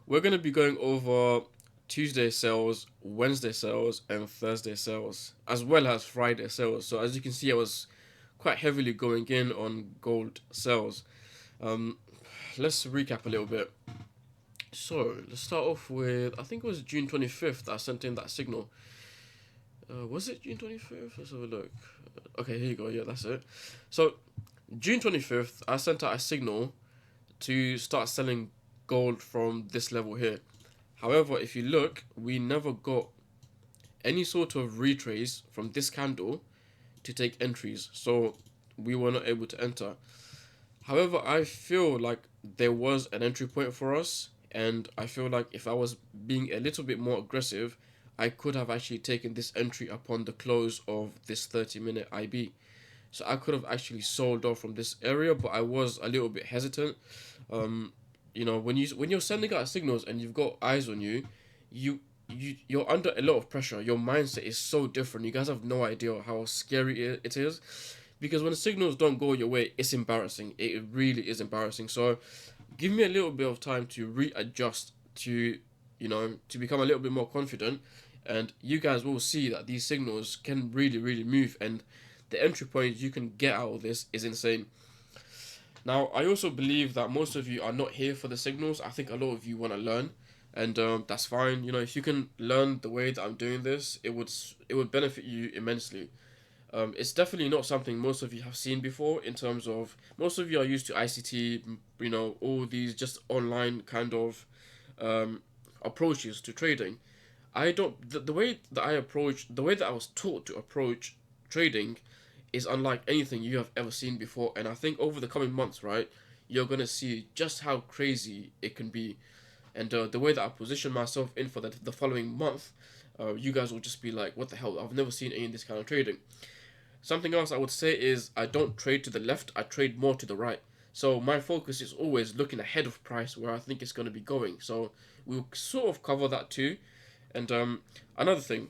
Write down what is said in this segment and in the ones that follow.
We're going to be going over Tuesday sales, Wednesday sales, and Thursday sales, as well as Friday sales. So as you can see, I was quite heavily going in on gold sales. Um, let's recap a little bit. So let's start off with, I think it was June 25th I sent in that signal. Was it June 25th? Let's have a look. Okay, here you go. Yeah, that's it. So June 25th, I sent out a signal to start selling gold from this level here. However, if you look, we never got any sort of retrace from this candle to take entries, so we were not able to enter. However, I feel like there was an entry point for us, and I feel like if I was being a little bit more aggressive, I could have actually taken this entry upon the close of this 30-minute IB. So I could have actually sold off from this area, but I was a little bit hesitant. Um, when you're sending out signals and you've got eyes on you, you're under a lot of pressure. Your mindset is so different. You guys have no idea how scary it is, because when the signals don't go your way, it's embarrassing. It really is embarrassing. So give me a little bit of time to readjust to become a little bit more confident, and you guys will see that these signals can really really move, and the entry point you can get out of this is insane. Now, I also believe that most of you are not here for the signals. I think a lot of you want to learn, and that's fine. If you can learn the way that I'm doing this, it would benefit you immensely. It's definitely not something most of you have seen before. In terms of, most of you are used to ICT, all these just online kind of approaches to trading. I don't the way that I approach the way that I was taught to approach trading is unlike anything you have ever seen before, and I think over the coming months, right, you're gonna see just how crazy it can be, and the way that I position myself in for the following month, you guys will just be like, what the hell? I've never seen any of this kind of trading. Something else I would say is I don't trade to the left, I trade more to the right. So my focus is always looking ahead of price where I think it's going to be going. So we'll sort of cover that too. And another thing,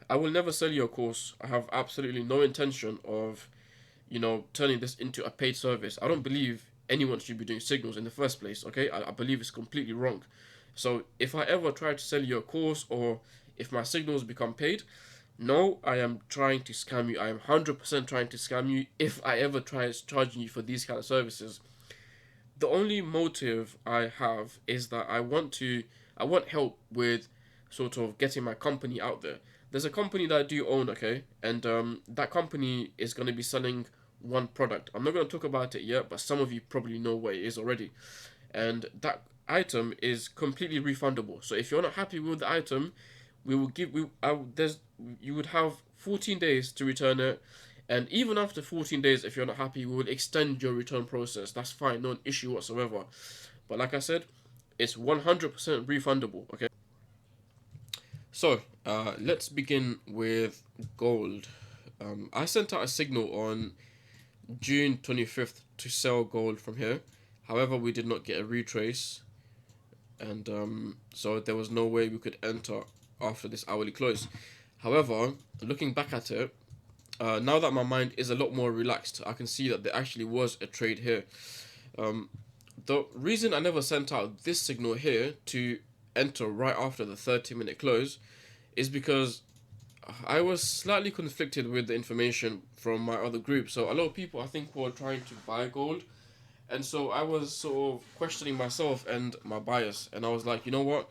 I will never sell you a course. I have absolutely no intention of, turning this into a paid service. I don't believe anyone should be doing signals in the first place, okay? I believe it's completely wrong. So if I ever try to sell you a course, or if my signals become paid, no, I am trying to scam you. I am 100% trying to scam you if I ever try charging you for these kind of services. The only motive I have is that I want help with sort of getting my company out there. There's a company that I do own, okay, and that company is going to be selling one product. I'm not going to talk about it yet, but some of you probably know what it is already, and that item is completely refundable. So if you're not happy with the item, we will give we there's you would have 14 days to return it, and even after 14 days, if you're not happy, we will extend your return process. That's fine, no issue whatsoever. But like I said, it's 100% refundable. Okay, so let's begin with gold. I sent out a signal on June 25th to sell gold from here. However, we did not get a retrace, and so there was no way we could enter after this hourly close. However, looking back at it, now that my mind is a lot more relaxed, I can see that there actually was a trade here. Um, the reason I never sent out this signal here to enter right after the 30-minute close is because I was slightly conflicted with the information from my other group. So a lot of people, I think, were trying to buy gold, and so I was sort of questioning myself and my bias, and I was like, you know what?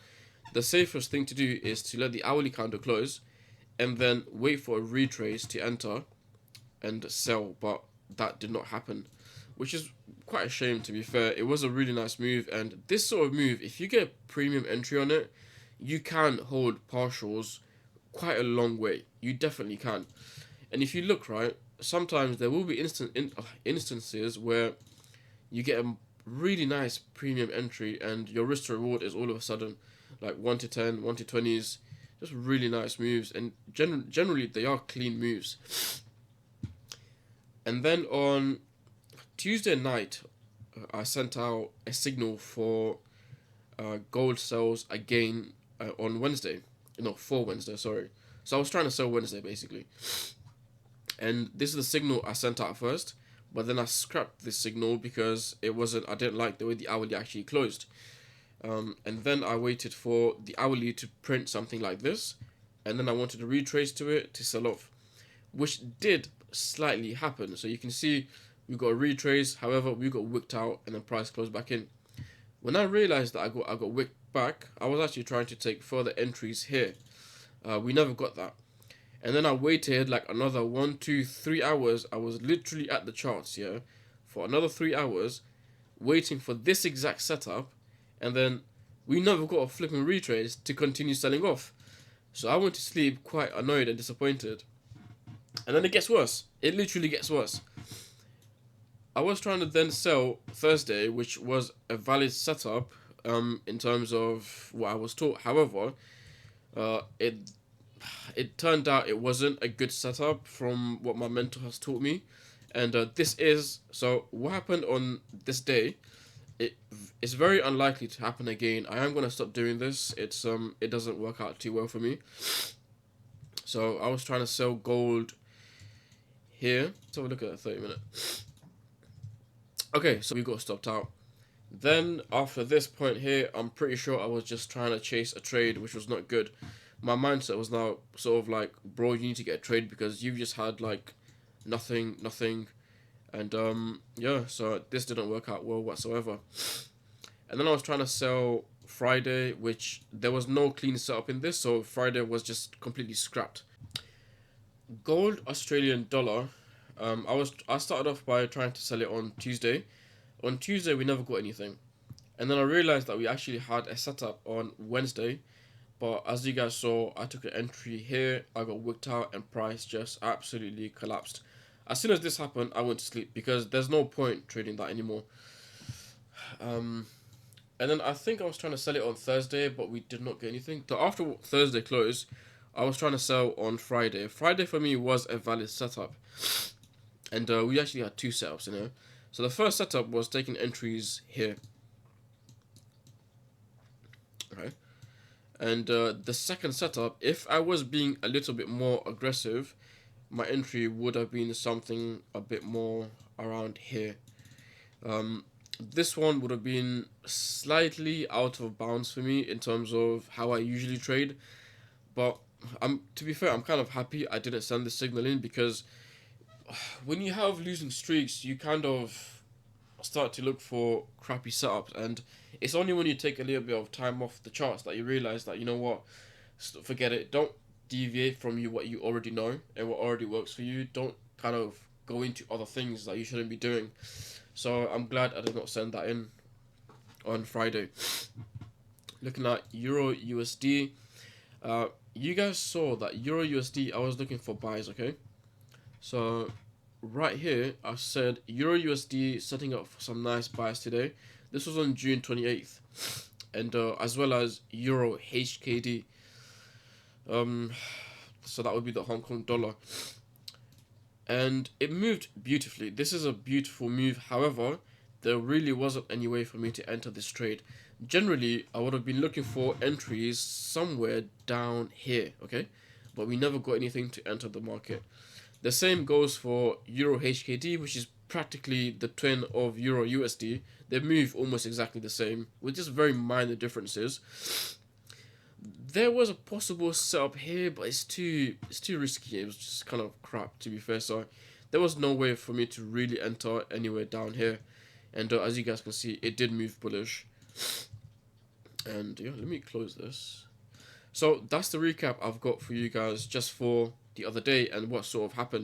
The safest thing to do is to let the hourly candle close and then wait for a retrace to enter and sell, but that did not happen, which is quite a shame, to be fair. It was a really nice move, and this sort of move, if you get a premium entry on it, you can hold partials quite a long way. You definitely can. And if you look, right, sometimes there will be instances where you get a really nice premium entry and your risk to reward is all of a sudden like 1 to 10, 1 to 20s, just really nice moves, and generally they are clean moves. And then on Tuesday night, I sent out a signal for gold sales again on Wednesday. No, for Wednesday, sorry. So I was trying to sell Wednesday basically. And this is the signal I sent out first, but then I scrapped this signal because I didn't like the way the hourly actually closed. And then I waited for the hourly to print something like this, and then I wanted to retrace to it to sell off, which did slightly happen. So you can see we got a retrace, however, we got wicked out and then price closed back in. When I realized that I got wicked back, I was actually trying to take further entries here. We never got that. And then I waited like another 1, 2, 3 hours. I was literally at the charts, yeah, for another 3 hours, waiting for this exact setup, and then we never got a flipping retrace to continue selling off. So I went to sleep quite annoyed and disappointed. And then it gets worse. It literally gets worse. I was trying to then sell Thursday, which was a valid setup in terms of what I was taught. However, it turned out it wasn't a good setup from what my mentor has taught me. And this is so what happened on this day. It is very unlikely to happen again. I am gonna stop doing this. It doesn't work out too well for me. So I was trying to sell gold here. Let's have a look at that 30-minute. Okay, so we got stopped out. Then after this point here, I'm pretty sure I was just trying to chase a trade, which was not good. My mindset was now sort of like, bro, you need to get a trade because you've just had like nothing, and yeah, so this didn't work out well whatsoever. And then I was trying to sell Friday, which there was no clean setup in this, so Friday was just completely scrapped. Gold Australian dollar. I started off by trying to sell it on Tuesday. On Tuesday we never got anything, and then I realized that we actually had a setup on Wednesday. But as you guys saw, I took an entry here, I got worked out, and price just absolutely collapsed. As soon as this happened, I went to sleep because there's no point trading that anymore. And then I think I was trying to sell it on Thursday, but we did not get anything. So after Thursday closed, I was trying to sell on Friday. Friday for me was a valid setup, and we actually had two setups, you know. So the first setup was taking entries here, okay. And the second setup, if I was being a little bit more aggressive, my entry would have been something a bit more around here. This one would have been slightly out of bounds for me in terms of how I usually trade, but to be fair, I'm kind of happy I didn't send the signal in because when you have losing streaks, you kind of start to look for crappy setups, and it's only when you take a little bit of time off the charts that you realize that, you know what, forget it. Don't deviate from what you already know and what already works for you. Don't kind of go into other things that you shouldn't be doing. So I'm glad I did not send that in on Friday. Looking at Euro USD, you guys saw that Euro USD, I was looking for buys, okay? So right here, I said Euro USD setting up for some nice buys today. This was on June 28th. And as well as Euro HKD. So that would be the Hong Kong dollar. And it moved beautifully. This is a beautiful move. However, there really wasn't any way for me to enter this trade. Generally, I would have been looking for entries somewhere down here, okay? But we never got anything to enter the market. The same goes for Euro HKD, which is practically the twin of Euro USD. They move almost exactly the same, with just very minor differences. There was a possible setup here, but it's too risky. It was just kind of crap, to be fair. So there was no way for me to really enter anywhere down here. And as you guys can see, it did move bullish. And yeah, let me close this. So that's the recap I've got for you guys just for the other day and what sort of happened.